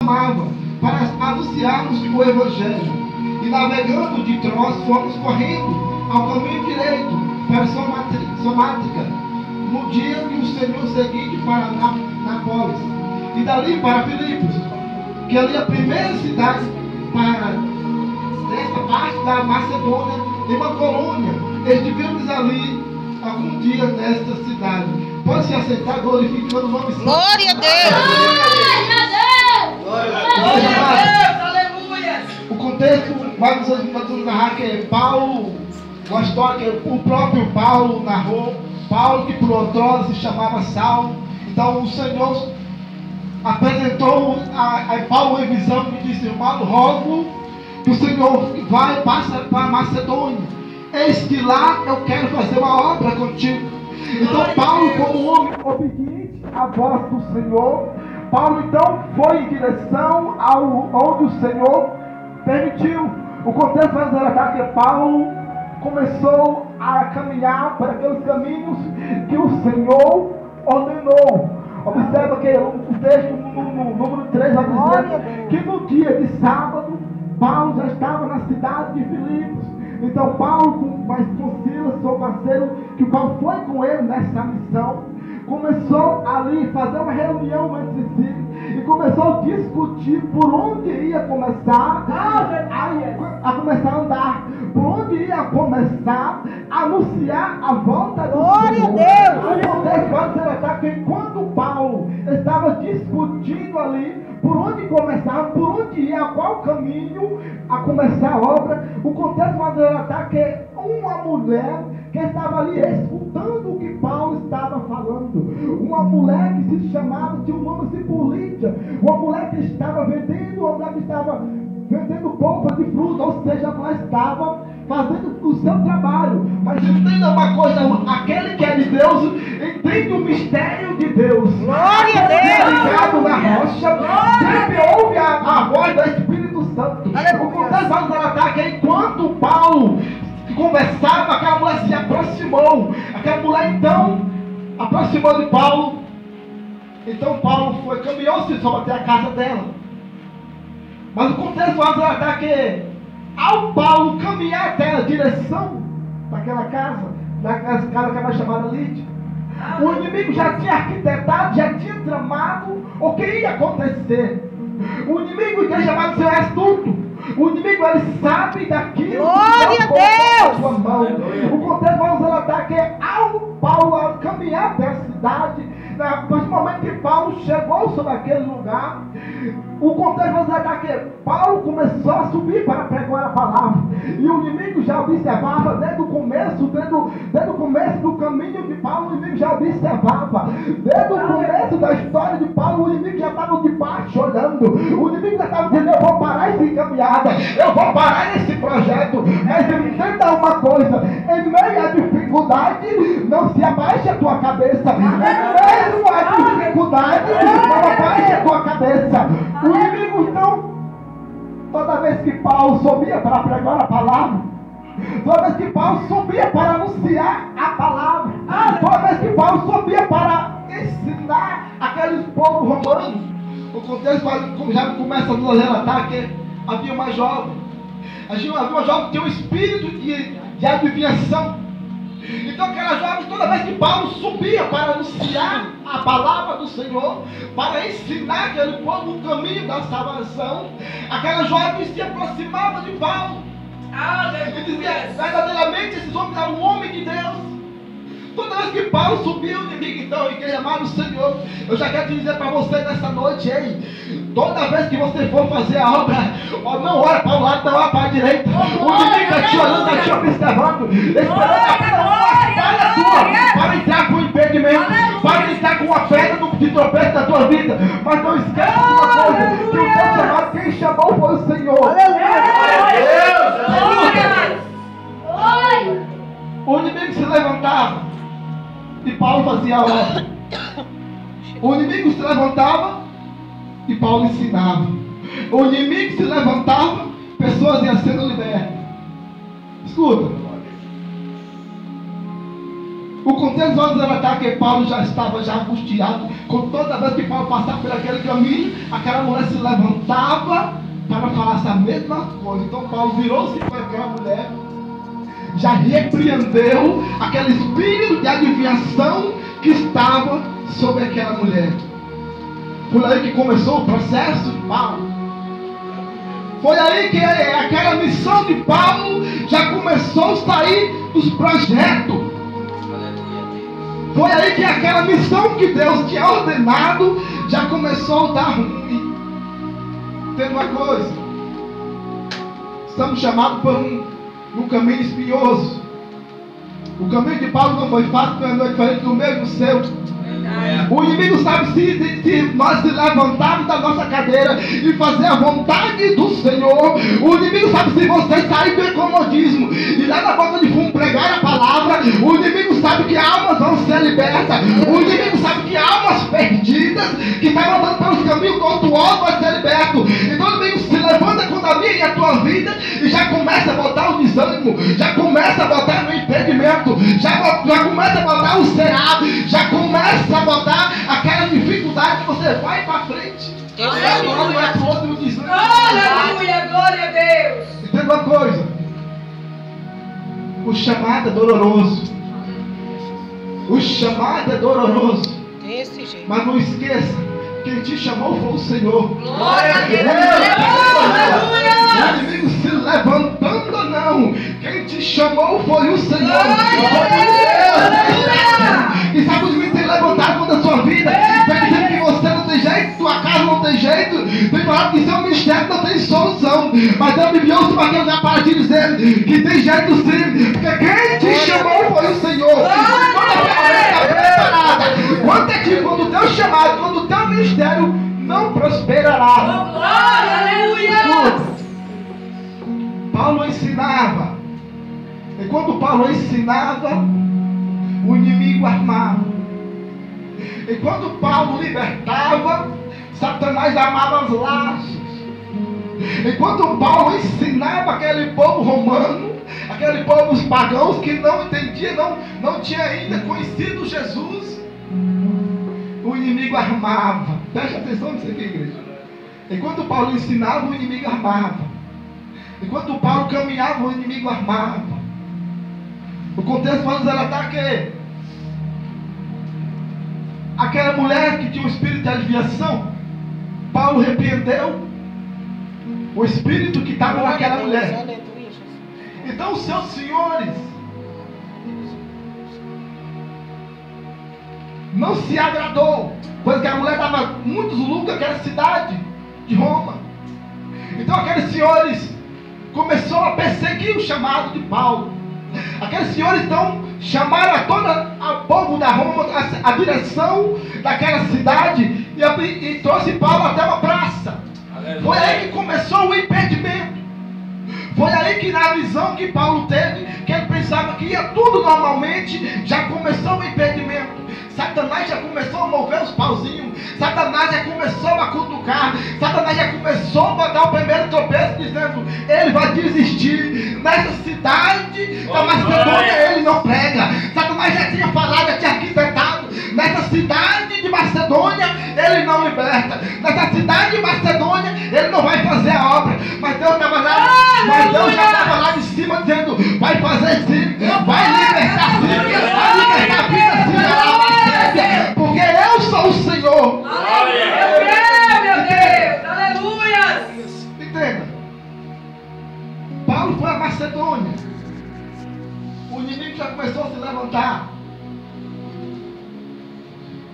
chamava para anunciarmos o Evangelho. E navegando de Troas, fomos correndo ao caminho direito para Somática, no dia que o Senhor seguinte para Nápoles, e dali para Filipos, que ali é a primeira cidade para desta parte da Macedônia, em uma colônia. Estivemos ali algum dia nesta cidade. Pode se aceitar glorificando o nome. Glória a Deus! Glória a Deus! Aleluia! O contexto vai nos narrar que é Paulo, uma história que o próprio Paulo narrou. Paulo, que por outrora se chamava Saulo. Então o Senhor apresentou a Paulo em visão e disse: irmão, rogo que o Senhor passa para a Macedônia. Eis que lá eu quero fazer uma obra contigo. Então Paulo, como homem obediente à voz do Senhor, Paulo então foi em direção onde o Senhor permitiu. O contexto vai nos relatar que Paulo começou a caminhar para aqueles caminhos que o Senhor ordenou. Observa que o texto no número 3 vai dizer que no dia de sábado Paulo já estava na cidade de Filipos. Então Paulo, com Silas, seu parceiro, que o Paulo foi com ele nessa missão, começou ali a fazer uma reunião entre si e começou a discutir por onde ia começar a começar a andar, por onde ia começar a anunciar a volta do Senhor. Glória a Deus! Que enquanto Paulo estava discutindo ali por onde começar, por onde ir, a qual caminho a começar a obra, o contexto vai relatar que uma mulher que estava ali escutando o que Paulo estava falando, uma mulher que se chamava, tinha um nome assim por Lídia, uma mulher que estava vendendo, uma mulher que estava vendendo polpa de fruta, ou seja, a mulher estava fazendo o seu trabalho. Mas entenda uma coisa, aquele que é de Deus entende o mistério de Deus. Glória a Deus! Ligado na rocha, sempre ouve a voz do Espírito Santo. O contexto vai nos relatar que enquanto Paulo conversava, aquela mulher se aproximou. Aquela mulher então aproximou de Paulo. Então Paulo caminhou-se só até a casa dela. Mas o contexto vai nos relatar que ao Paulo caminhar até a direção daquela casa, daquela casa que é mais chamada Lídia, o inimigo já tinha arquitetado, já tinha tramado o que ia acontecer. O inimigo que é chamado de seu astuto. O inimigo, ele sabe daquilo. Glória a Deus! Sua mão. O contexto vai nos relatar que ao Paulo caminhar até a cidade, no momento que Paulo chegou sobre aquele lugar, o contexto vai nos relatar que Paulo começou a subir para pregar a palavra. E o inimigo já observava desde o começo do caminho de Paulo, o inimigo já observava. Desde o começo da história de Paulo, o inimigo já estava de baixo olhando. O inimigo já estava dizendo: eu vou parar essa caminhada, eu vou parar esse projeto. Mas entenda uma coisa: em meio à dificuldade, não se abaixe a tua cabeça. Em meio à dificuldade, não abaixe a tua cabeça. O inimigo, então, toda vez que Paulo subia para pregar a palavra, toda vez que Paulo subia para anunciar a palavra, toda vez que Paulo subia para ensinar aqueles povos romanos, o contexto já começa a nos relatar que havia uma jovem. Havia uma jovem que tinha um espírito de adivinhação. Então aquela jovem, toda vez que Paulo subia para anunciar a palavra do Senhor, para ensinar aquele povo o caminho da salvação, aquela jovem se aproximava de Paulo e dizia: verdadeiramente esses homens eram um homem de Deus. Toda vez que Paulo subiu, o inimigo, então, igreja amada do Senhor, eu já quero te dizer para você nessa noite, ei, toda vez que você for fazer a obra, não olha para o lado, não olha para a direita. O inimigo está te olhando, está te observando, esperando apenas uma falha tua para entrar com impedimento, para entrar com uma pedra de tropeço da tua vida. Mas não esqueça de uma coisa: que o Deus chamado, quem chamou foi o Senhor. Aleluia! O inimigo se levantava e Paulo fazia a obra. O inimigo se levantava e Paulo ensinava. O inimigo se levantava, pessoas iam sendo libertas. Escuta. O contexto vamos relatar que Paulo já estava angustiado, com toda vez que Paulo passava por aquele caminho, aquela mulher se levantava para falar essa mesma coisa. Então Paulo virou-se para aquela mulher, já repreendeu aquele espírito de adivinhação que estava sobre aquela mulher. Foi aí que começou o processo de Paulo. Foi aí que aquela missão de Paulo já começou a sair dos projetos. Foi aí que aquela missão que Deus tinha ordenado já começou a dar ruim. Tem uma coisa: estamos chamados por um caminho espinhoso. O caminho de Paulo não foi fácil, não é diferente do meu e do seu. O inimigo sabe se nós se levantarmos da nossa cadeira e fazer a vontade do Senhor. O inimigo sabe se você sair do comodismo e lá na boca de fumo pregar a palavra. O inimigo sabe que almas vão ser libertas. O inimigo sabe que almas perdidas que estavam andando pelos caminhos tortuosos vão ser libertos. Então o inimigo se levanta contra a minha e a tua vida e já começa a botar o desânimo, já começa a botar o impedimento, já começa a botar o cerado, já começa a botar aquela dificuldade que você vai para frente. Aleluia, glória a Deus. Entenda uma coisa: o chamado é doloroso. O chamado é doloroso. Desse jeito. Mas não esqueça, quem te chamou foi o Senhor. Glória a Deus. O inimigo se levantando ou não, quem te chamou foi o Senhor. E sabe o que tem levantado contra a sua vida? Está dizendo que você não tem jeito, tua casa não tem jeito, tem falado que seu ministério não tem solução. Mas Deus me enviou para aquele lugar para te dizer que tem jeito sim, porque quem te chamou foi o Senhor. Quando a palavra está preparada, quando o teu chamado, quando o teu ministério não prosperará. Aleluia. Paulo ensinava, e quando Paulo ensinava, o inimigo armava. E quando Paulo libertava, Satanás armava as laços. E quando Paulo ensinava aquele povo romano, aquele povo os pagãos que não entendia, não tinha ainda conhecido Jesus, o inimigo armava. Preste atenção nisso aqui, igreja. Enquanto Paulo ensinava, o inimigo armava. Enquanto Paulo caminhava, o inimigo armava. O contexto vai nos relatar que aquela mulher que tinha um espírito de adivinhação, Paulo repreendeu o espírito que estava naquela mulher. Então os seus senhores não se agradou, pois que a mulher dava muitos lucros àquela cidade de Roma. Então aqueles senhores começaram a perseguir o chamado de Paulo. Aqueles senhores então chamaram a toda o povo da Roma, a direção daquela cidade, e trouxe Paulo até uma praça. Aleluia. Foi aí que começou o impedimento. Foi aí que na visão que Paulo teve, que ele pensava que ia tudo normalmente, já começou o impedimento. Satanás já começou a mover os pauzinhos. Satanás já começou a cutucar. Satanás já começou a botar o primeiro tropeço, dizendo: ele vai desistir. Nessa cidade da Macedônia ele não prega. Satanás já tinha falado, já tinha arquitetado. Nessa cidade de Macedônia ele não liberta. Nessa cidade de Macedônia ele não vai fazer a obra. Mas Deus estava lá, já estava lá de cima dizendo: vai fazer sim, vai libertar sim, vai libertar a vida sim, porque eu sou o Senhor. Aleluia, meu Deus, aleluia. Entenda, Paulo foi a Macedônia. O inimigo já começou a se levantar.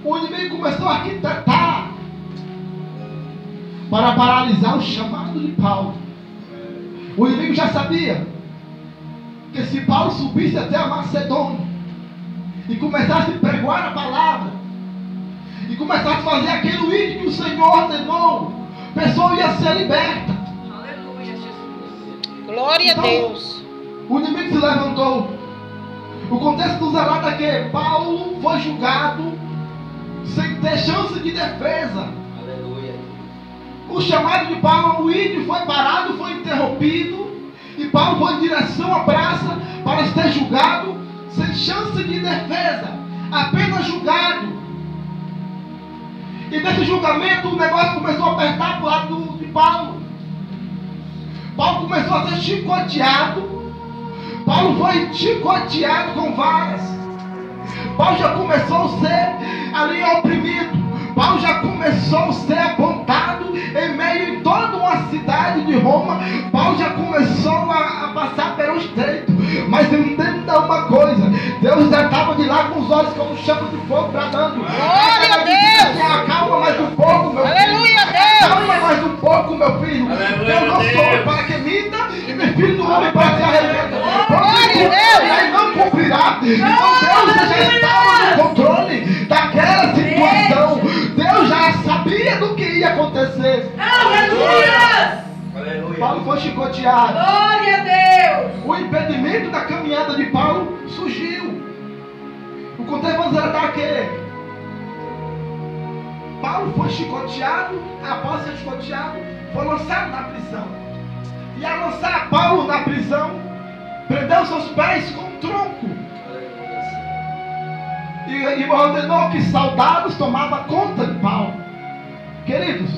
O inimigo começou a arquitetar para paralisar o chamado de Paulo. O inimigo já sabia que se Paulo subisse até a Macedônia e começasse a pregar a palavra, e começasse a fazer aquilo que o Senhor ordenou, a pessoa ia ser liberta. Aleluia, Jesus. Glória Então, a Deus. O inimigo se levantou. O contexto nos relata que Paulo foi julgado sem ter chance de defesa. Aleluia. O chamado de Paulo, o ídolo foi parado, foi interrompido, e Paulo foi em direção à praça para ser julgado sem chance de defesa, apenas julgado. E nesse julgamento o negócio começou a apertar para o lado de Paulo. Paulo começou a ser chicoteado. Paulo foi chicoteado com varas. Paulo já começou a ser ali oprimido. Paulo já começou a ser apontado em meio em toda uma cidade de Roma. Paulo já começou a passar pelo estreito. Mas entenda uma coisa: Deus já estava de lá com os olhos como chama de fogo bradando. Glória a Deus! Acalma mais um pouco, meu filho. Aleluia, Deus! Acalma mais um pouco, meu filho. Aleluia, Eu não sou Deus. para que minta e meu filho do homem para se arrependa. Glória a Deus! Ele não cumprirá. Então Deus já estava no controle daquela situação. Deus já sabia do que ia acontecer. Aleluia! Paulo foi chicoteado. Glória a Deus! O impedimento da caminhada de Paulo surgiu. O contexto vamos relatar que Paulo foi chicoteado. Após ser chicoteado, foi lançado na prisão. E ao lançar Paulo na prisão, prendeu seus pés com um tronco. E ordenou que soldados tomavam conta de Paulo. Queridos,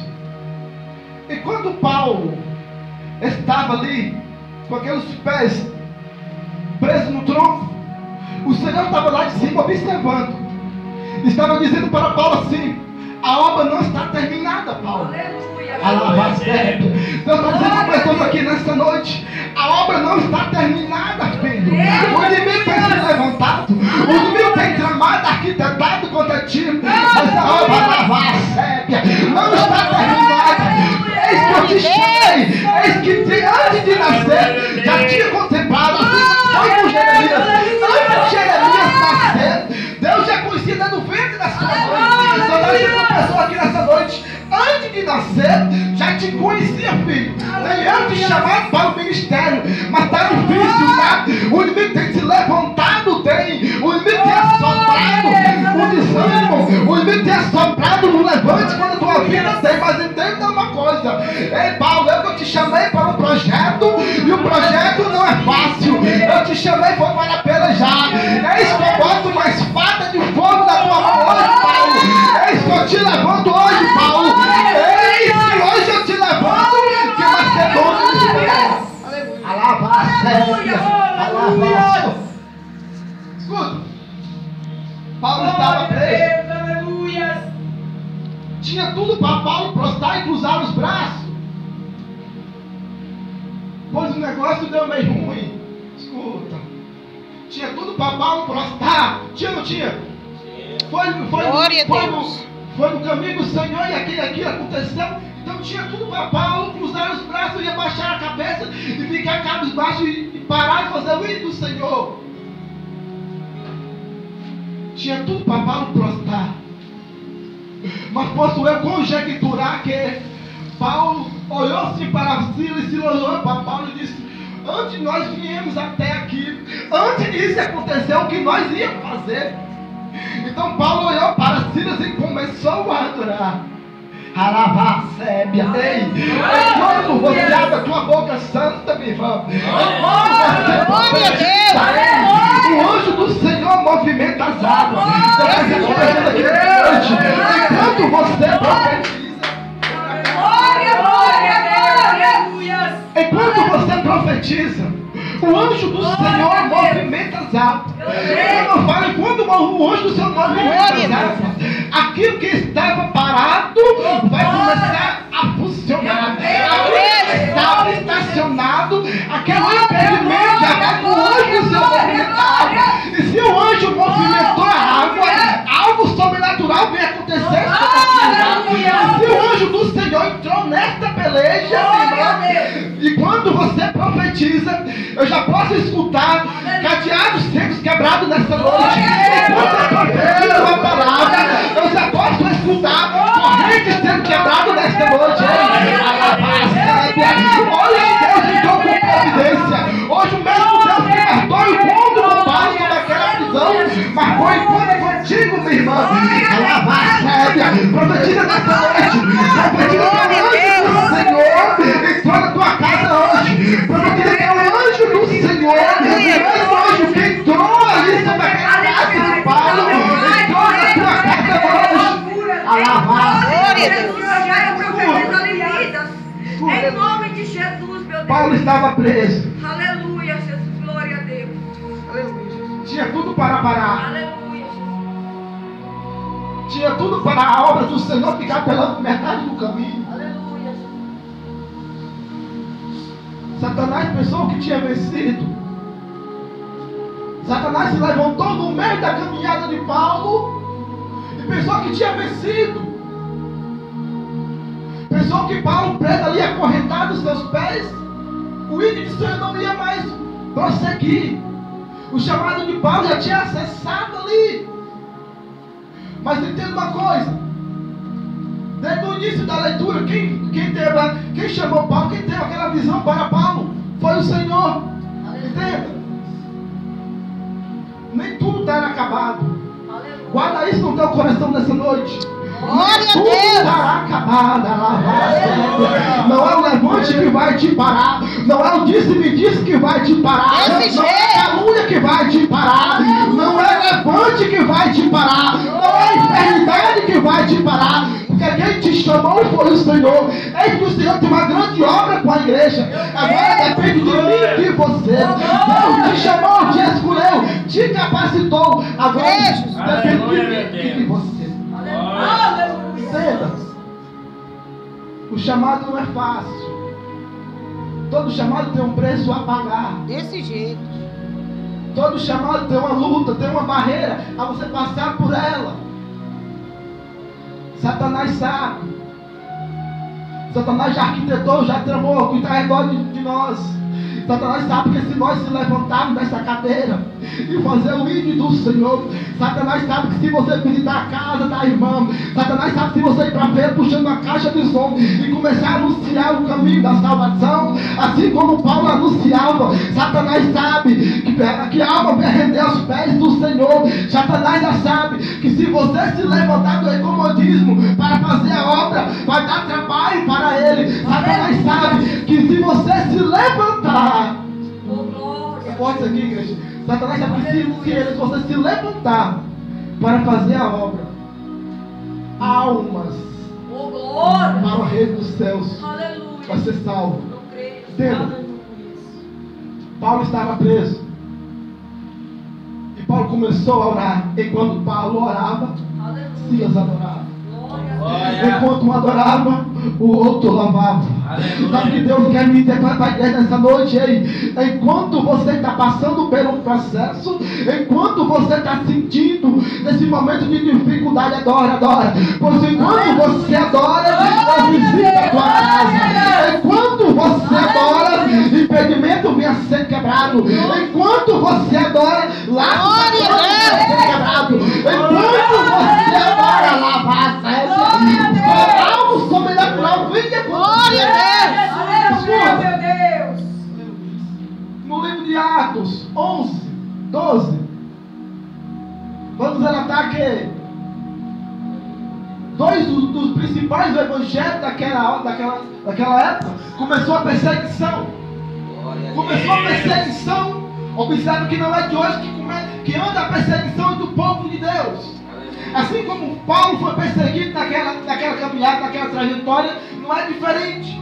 e quando Paulo estava ali com aqueles pés presos no tronco, o Senhor estava lá de cima observando. Estava dizendo para Paulo assim: a obra não está terminada, Paulo. Aleluia! Deus está dizendo para pessoas aqui nesta noite: a obra não está terminada, filho. O inimigo tem se levantado, o inimigo tem tramado, arquitetado contra ti, mas a obra não está terminada. Eis que eu te chamei, eis que antes de nascer já tinha contemplado, assim foi com Jeremias. Antes de Jeremias nascer, Deus já conhecia dentro do ventre da sua mãe. Só está dizendo uma pessoa aqui nessa noite: antes de nascer, já te conhecia, filho. Nem eu te chamava para o ministério, mas está difícil, tá? O inimigo tem se levantado, tem. O inimigo tem assoprado o desânimo. O inimigo tem assoprado no levante quando a tua vida tem. Mas entenda uma coisa: ei, Paulo, eu te chamei para um projeto, e o projeto não é fácil. Eu te chamei foi para pelejar. Eis que eu boto uma espada de fogo na tua mão hoje, Paulo. Eis que eu te levanto hoje, Paulo. Eis que hoje eu te levanto, que Macedônia me espera. Alava a Sérvia, alava. Escuta, Paulo estava preso. Aleluia! Tinha tudo para Paulo prostrar e cruzar os braços. Pois o negócio deu meio ruim. Escuta, tinha tudo para Paulo prostrar. Tinha ou não tinha? Foi no caminho do Senhor e aquilo aconteceu. Então tinha tudo para Paulo cruzar os braços e abaixar a cabeça e ficar cabisbaixo e parar de fazer o hino do Senhor. Tinha tudo para Paulo prostrar. Mas posso eu conjecturar que Paulo olhou assim para Silas e Silas olhou para Paulo e disse: antes nós viemos até aqui, antes disso aconteceu o que nós íamos fazer. Então Paulo olhou para Silas e começou a adorar. Alabacébia, ei, quando você abre a tua boca santa, meu irmão, Glória a Deus! o anjo do Senhor movimenta as águas. Enquanto você profetiza, Aleluia! enquanto você profetiza, o anjo do Senhor movimenta as águas. Eu não falo, quando o anjo do Senhor movimenta as águas, aquilo que estava parado vai começar a funcionar. Aquilo que estava estacionado, aquele impedimento já vai com o anjo do Senhor movimentar a água. E se o anjo movimentou a água, algo sobrenatural vem acontecer. E se o anjo do Senhor entrou nesta peleja, e quando você profetiza, eu já posso escutar cadeados sendo quebrados nessa noite. Enquanto eu profetizo uma palavra, eu já posso escutar correntes sendo quebradas nesta noite. Olha, Deus entrou com providência. Hoje o mesmo Deus que matou o mundo no palco daquela prisão, mas foi contigo, minha irmã. Profetiza nessa noite. Profetiza que o anjo do Senhor entrou na tua casa hoje. Profetiza que o anjo do Senhor, o mesmo anjo que entrou ali sobre Paulo estava preso. Aleluia, Jesus. Glória a Deus. Tinha tudo para parar. Aleluia, Jesus. Tinha tudo para a obra do Senhor ficar pela metade do caminho. Aleluia, Jesus. Satanás pensou que tinha vencido. Satanás se levantou no meio da caminhada de Paulo e pensou que tinha vencido. Pensou que Paulo, preso ali, acorrentado os seus pés, o ídolo do Senhor não ia mais prosseguir. O chamado de Paulo já tinha cessado ali. Mas entenda uma coisa: desde o início da leitura, quem chamou Paulo, quem teve aquela visão para Paulo, foi o Senhor. Entenda? Nem tudo está acabado. Guarda isso no teu coração nessa noite. Glória a Tudo Deus. estará acabado. Não é o levante que vai te parar. Não é o disse-me-disse que vai te parar. Desse Não é jeito. a calúnia que vai te parar. Não é o levante que vai te parar. Não é a enfermidade que vai te parar. Porque quem te chamou foi o Senhor. Eis que o Senhor tem uma grande obra com a igreja. Agora depende de mim e de você. Deus te chamou, te escolheu, te capacitou. Agora depende de mim e de você. Entenda, o chamado não é fácil. Todo chamado tem um preço a pagar. Desse jeito. Todo chamado tem uma luta, tem uma barreira a você passar por ela. Satanás sabe. Satanás já arquitetou, já tramou o que está ao redor de nós. Satanás sabe que se nós se levantarmos dessa cadeira e fazer o ídolo do Senhor, Satanás sabe que se você visitar a casa da irmã, Satanás sabe que se você ir para a feira puxando uma caixa de som e começar a anunciar o caminho da salvação, assim como Paulo anunciava, Satanás sabe que a alma vai render aos pés do Senhor. Satanás já sabe que se você se levantar do incomodismo para fazer a obra, vai dar trabalho para ele. Satanás sabe que se você se levantar, forte aqui, igreja. Satanás sabe que se você se levantar para fazer a obra, almas para o reino dos céus vai ser salvo. Entenda? Paulo estava preso e Paulo começou a orar. Enquanto Paulo orava, Silas adorava. Enquanto um adorava, o outro louvava. Sabe que Deus quer me declarar para a igreja nessa noite aí? Enquanto você está passando por um processo, enquanto você está sentindo nesse momento de dificuldade, adora. Pois enquanto você adora, Deus visita a tua casa. Enquanto você adora, impedimento vem a ser quebrado. Enquanto você adora, laços vem a ser quebrado. Enquanto você adora, lavar a sede. Algo sobrenatural vem de glória a Deus. Aleluia, meu Deus. No livro de Atos 11, 12, vamos relatar que dois dos principais do evangelho daquela época começou a perseguição. Observe que não é de hoje que anda a perseguição do povo de Deus. Assim como Paulo foi perseguido naquela caminhada, naquela trajetória, não é diferente.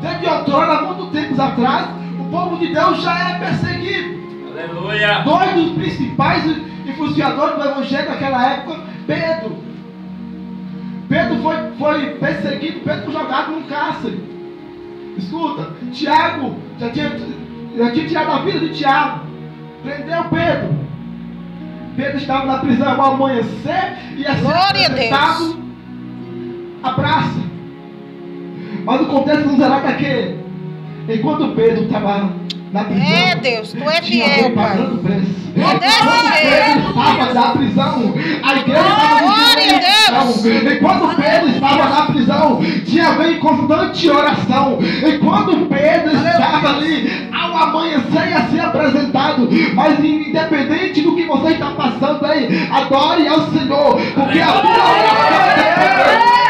Desde outrora, há muito tempos atrás, o povo de Deus já é perseguido. Aleluia. Dois dos principais influenciadores do evangelho naquela época, Pedro. Pedro foi perseguido, Pedro foi jogado num cárcere. Escuta, Tiago já tinha tirado a vida de Tiago, prendeu Pedro. Pedro estava na prisão ao amanhecer e ia ser apresentado à praça. Mas o contexto nos relata que, enquanto Pedro estava na prisão, Deus, tu é tinha fiel, alguém Pai. pagando preço. É desse jeito. Pedro estava na prisão, a igreja estava Glória a Deus. Enquanto Pedro estava na prisão, tinha alguém em constante oração. Enquanto Pedro estava ali, ao amanhecer ia ser apresentado. Mas independente do que você está passando aí, adore ao Senhor, porque a tua oração é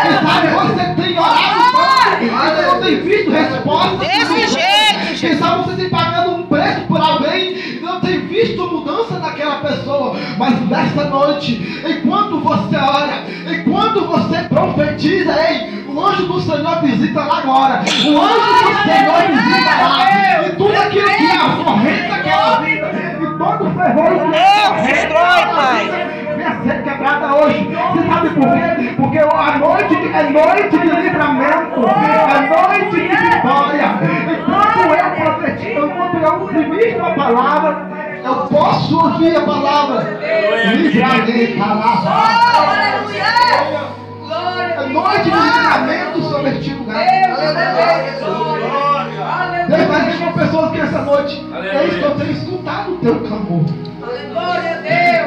quem sabe você tem orado tanto, mas não tem visto resposta. Desse jeito, Quem sabe você tem pagado um preço por alguém e não tem visto mudança naquela pessoa. Mas nessa noite, enquanto você ora, enquanto você profetiza, ei, O anjo do Senhor visita lá agora. O anjo do Senhor visita lá. E tudo aquilo que acorrenta aquela vida. E todo fervor. Deus, destrói, Pai. Venha ser quebrada hoje. Você sabe por quê? Porque a noite é noite de livramento. É noite de vitória. Enquanto eu profetizo, enquanto eu ministro a palavra, eu posso ouvir a palavra. Livramento, é noite de livramento sobre este lugar. Deus vai dizer com pessoas que essa noite, eis que eu tenho escutado o teu clamor.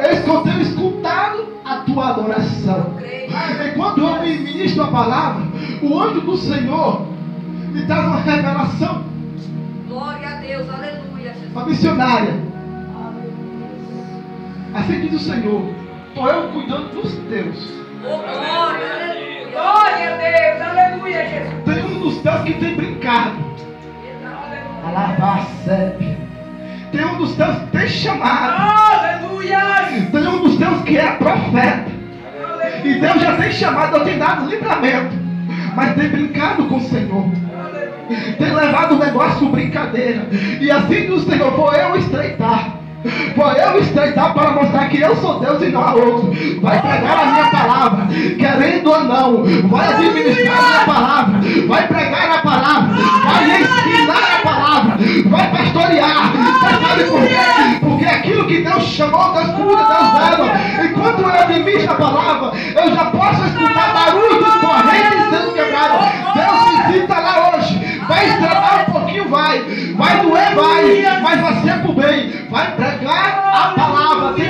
Eis que eu tenho escutado a tua adoração. Enquanto eu me ministro a palavra, o anjo do Senhor me traz uma revelação. Glória a Deus, aleluia, Jesus. A missionária. Assim diz o Senhor: estou eu cuidando dos teus. Oh, glória, aleluia. Glória a Deus, aleluia, Jesus. Tem um dos teus que tem brincado. Alabacebe. Tem um dos teus que tem chamado. Aleluia. Tem um dos teus que é profeta. E Deus já tem chamado, eu tenho dado livramento. Mas tem brincado com o Senhor. Tem levado o negócio por brincadeira. E assim diz o Senhor: vou eu estreitar. Vou eu estreitar para mostrar que eu sou Deus e não há outro. Vai pregar a minha palavra, querendo ou não. Vai administrar a minha palavra. Vai pregar a palavra. Vai ensinar a palavra. Vai pastorear. Você sabe por quê? Porque aquilo que Deus chamou, Deus cura, Deus leva. Enquanto eu administro a palavra, eu já posso escutar barulho de correntes sendo quebradas. Deus visita lá hoje. Vai estragar um pouquinho, vai doer, mas vai ser pro bem. Vai pregar a palavra. Tem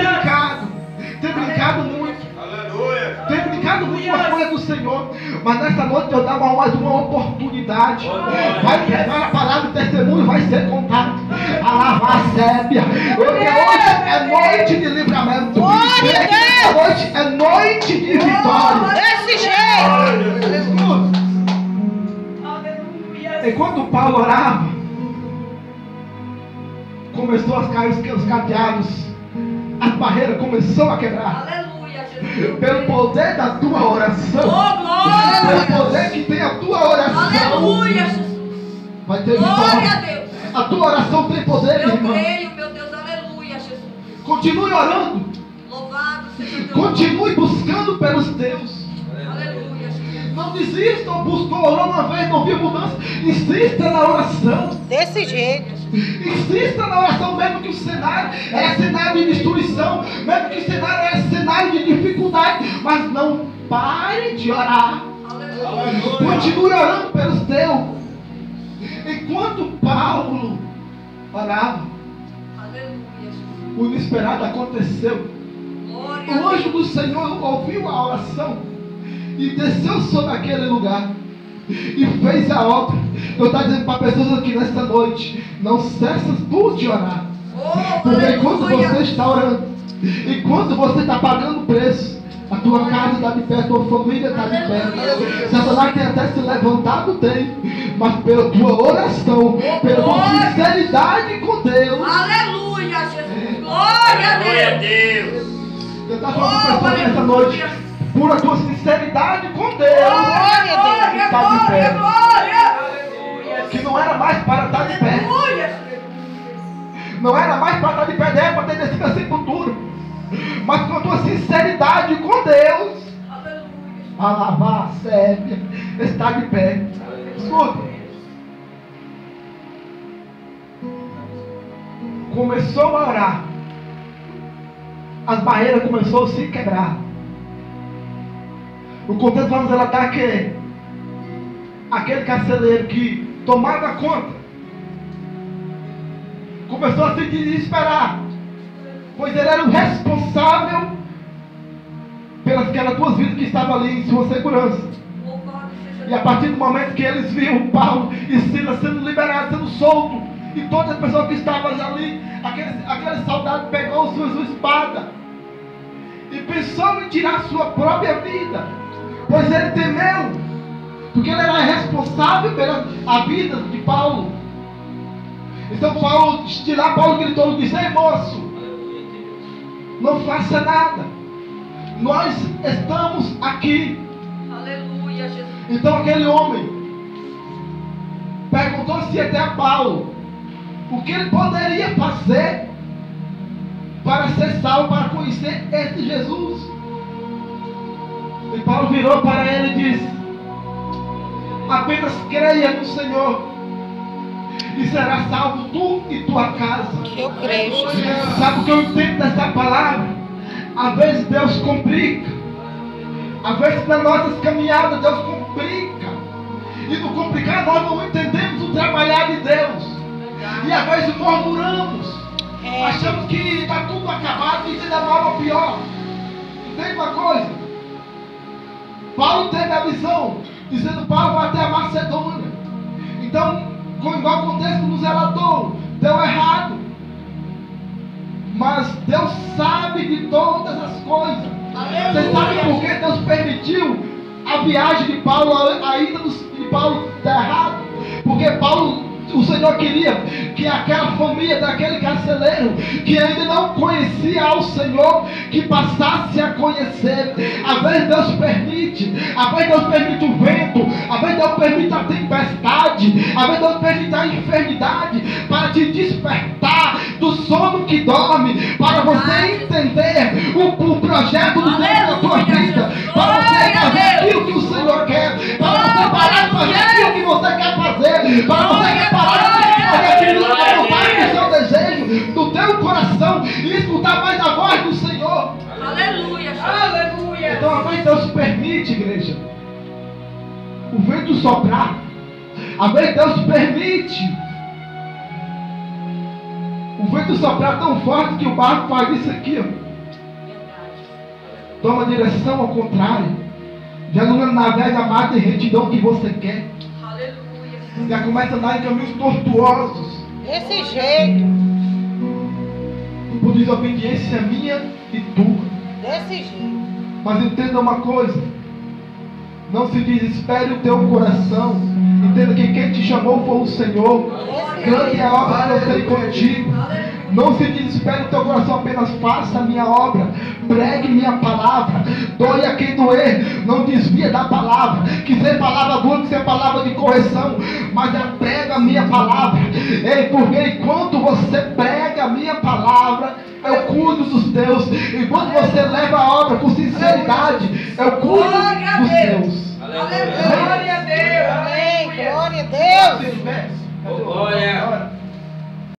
brincado muito. Tem brincado muito com a folha do Senhor. Mas nessa noite eu dava mais uma oportunidade. Vai pregar a palavra, o testemunho vai ser contado. A lavar sébia. Porque hoje é noite de livramento. Essa noite é noite de vitória. Desse jeito. Escuta. Enquanto Paulo orava, começou a cair os cadeados, as barreiras começaram a quebrar. Aleluia, Jesus. Pelo poder da tua oração, Oh, glória. pelo poder que tem a tua oração, Aleluia, Jesus. vai ter Glória a vitória. Deus. A tua oração tem poder, minha Eu irmã. creio, meu Deus, aleluia, Jesus. Continue orando, Louvado seja o teu continue buscando pelos teus. nome. Aleluia, Jesus. Não desista, buscou, orou uma vez, não viu mudança. Insista na oração. Desse jeito. Insista na oração, mesmo que o cenário é cenário de destruição, mesmo que o cenário é cenário de dificuldade, mas não pare de orar. Aleluia. Continue orando pelos teus. Enquanto Paulo orava, Aleluia, Jesus. o inesperado aconteceu. Glória O a anjo Deus. do Senhor ouviu a oração e desceu sobre aquele lugar e fez a obra. Eu estou dizendo para pessoas aqui nesta noite: não cessas tu de orar. Oh, Porque enquanto aleluia. você está orando, enquanto você está pagando o preço, a tua casa está de pé, a tua família está de pé. Satanás tem até se levantado, tem, mas pela tua oração, pela tua sinceridade com Deus. Aleluia, Jesus. Glória a Deus. Eu estou falando para pessoas nessa noite, por a tua sinceridade com Deus, Glória, glória, está de glória, pé. glória. Que não era mais para estar de pé. Aleluia. Não era mais para estar de pé, nem para ter descido a sepultura. Mas com a tua sinceridade com Deus, Aleluia. a lavar sébia, está de pé. Escuta. Começou a orar. As barreiras começaram a se quebrar. O contexto vamos relatar que aquele carcereiro que tomava conta começou a se desesperar, pois ele era o responsável pelas duas vidas que estavam ali em sua segurança. Louvado seja E a partir do momento que eles viram Paulo e Silas sendo liberados, sendo soltos, e todas as pessoas que estavam ali, aquele soldado pegou sua espada e pensou em tirar sua própria vida, pois ele temeu, porque ele era responsável pela a vida de Paulo. Então Paulo, de lá Paulo gritou e disse: ei moço, não faça nada, nós estamos aqui. Aleluia, Jesus. Então aquele homem perguntou-se até a Paulo o que ele poderia fazer para ser salvo, para conhecer este Jesus. E Paulo virou para ele e disse: apenas creia no Senhor e será salvo tu e tua casa. Eu creio, Jesus. Sabe o que eu entendo dessa palavra? Às vezes Deus complica. Às vezes nas nossas caminhadas Deus complica. E no complicar nós não entendemos o trabalhar de Deus. E às vezes murmuramos. Achamos que está tudo acabado e ainda mal ou pior. Entende uma coisa? Paulo teve a visão, dizendo: Paulo vai até a Macedônia. Então, igual acontece com o zelador, deu errado. Mas Deus sabe de todas as coisas. Você sabe por que Deus permitiu a viagem de Paulo, a ida de Paulo dar errado? Porque o Senhor queria que aquela família daquele carcereiro que ainda não conhecia ao Senhor, que passasse a conhecer. Às vezes Deus permite, às vezes Deus permite o vento, às vezes Deus permite a tempestade, às vezes Deus permite a enfermidade para te despertar do sono que dorme, para você entender o projeto do Deus na tua vida, para você fazer aquilo que o Senhor quer, para você parar de fazer aquilo que você quer fazer, para você parar de fazer aquilo que é vontade do seu desejo, do teu coração, e escutar mais a voz do Senhor. Aleluia, aleluia. Então às vezes Deus permite, igreja, o vento soprar. Às vezes Deus permite o vento soprar tão forte que o barco faz isso aqui, ó. Toma direção ao contrário. Já não navega mais em retidão que você quer. Aleluia. Já começa a andar em caminhos tortuosos. Desse jeito. Por desobediência minha e tua. Desse jeito. Mas entenda uma coisa. Não se desespere o teu coração. Entenda que quem te chamou foi o Senhor. Grande é a obra que eu tenho contigo. Não se desespere o teu coração, apenas faça a minha obra, pregue minha palavra, doe a quem doer, não desvia da palavra, que seja palavra boa, que seja palavra de correção, mas prega a minha palavra. Ei, porque enquanto você prega a minha palavra, eu cuido dos teus. Enquanto você leva a obra com sinceridade, eu cuido dos teus. Glória a Deus. Amém. Glória a Deus. Glória.